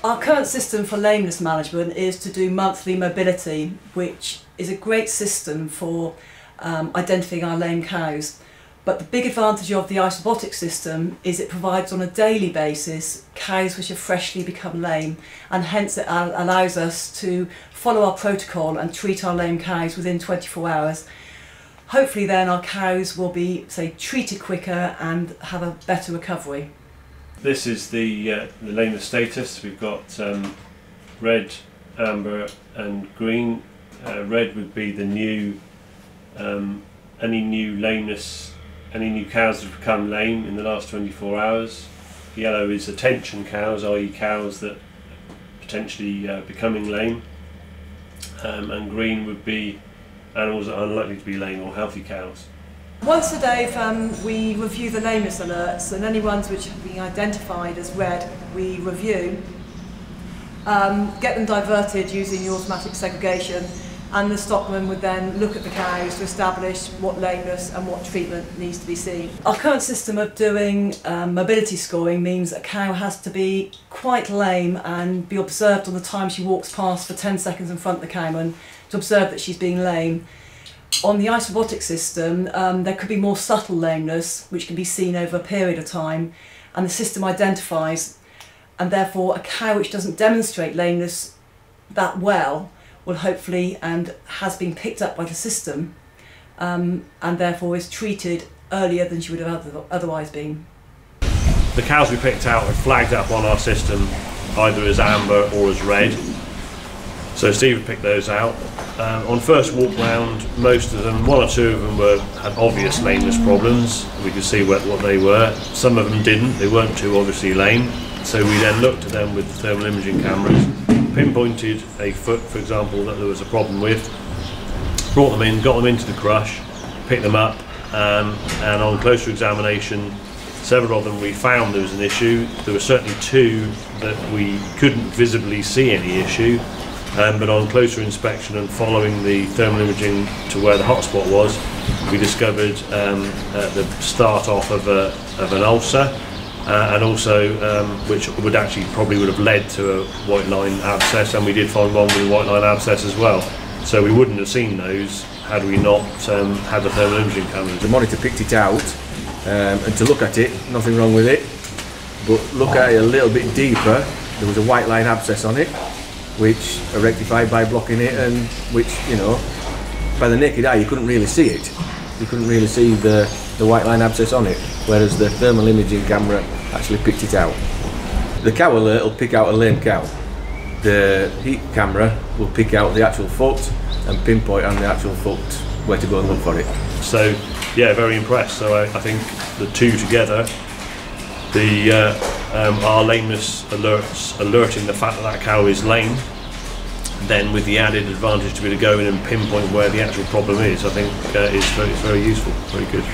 Our current system for lameness management is to do monthly mobility, which is a great system for identifying our lame cows. But the big advantage of the isobotic system is it provides on a daily basis cows which have freshly become lame, and hence it allows us to follow our protocol and treat our lame cows within 24 hours. Hopefully then our cows will be, say, treated quicker and have a better recovery. This is the lameness status. We've got red, amber and green. Red would be the new, any new lameness, any new cows that have become lame in the last 24 hours. Yellow is attention cows, i.e. cows that potentially becoming lame. And green would be animals that are unlikely to be lame or healthy cows. Once a day we review the lameness alerts, and any ones which have been identified as red we review, get them diverted using the automatic segregation, and the stockman would then look at the cows to establish what lameness and what treatment needs to be seen. Our current system of doing mobility scoring means a cow has to be quite lame and be observed on the time she walks past for 10 seconds in front of the cowman to observe that she's being lame. On the isobotic system, there could be more subtle lameness which can be seen over a period of time, and the system identifies, and therefore a cow which doesn't demonstrate lameness that well will hopefully, and has been picked up by the system, and therefore is treated earlier than she would have otherwise been. The cows we picked out are flagged up on our system either as amber or as red. So Steve would pick those out. On first walk round, most of them, one or two of them had obvious lameness problems. We could see what they were. Some of them didn't, they weren't too obviously lame. So we then looked at them with thermal imaging cameras, pinpointed a foot, for example, that there was a problem with, brought them in, got them into the crush, picked them up, and on closer examination, several of them we found there was an issue. There were certainly two that we couldn't visibly see any issue. But on closer inspection and following the thermal imaging to where the hotspot was, we discovered the start off of an ulcer, and also which would actually probably would have led to a white line abscess, and we did find one with a white line abscess as well. So we wouldn't have seen those had we not had the thermal imaging cameras. The monitor picked it out, and to look at it, nothing wrong with it, but look at it a little bit deeper, there was a white line abscess on it, which are rectified by blocking it, and which, you know, by the naked eye you couldn't really see it. You couldn't really see the white line abscess on it, whereas the thermal imaging camera actually picked it out. The cow alert will pick out a lame cow. The heat camera will pick out the actual foot and pinpoint on the actual foot where to go and look for it. So yeah, very impressed. So I think the two together, our lameness alerts alerting the fact that cow is lame, then with the added advantage to be able to go in and pinpoint where the actual problem is, I think is very useful, very good.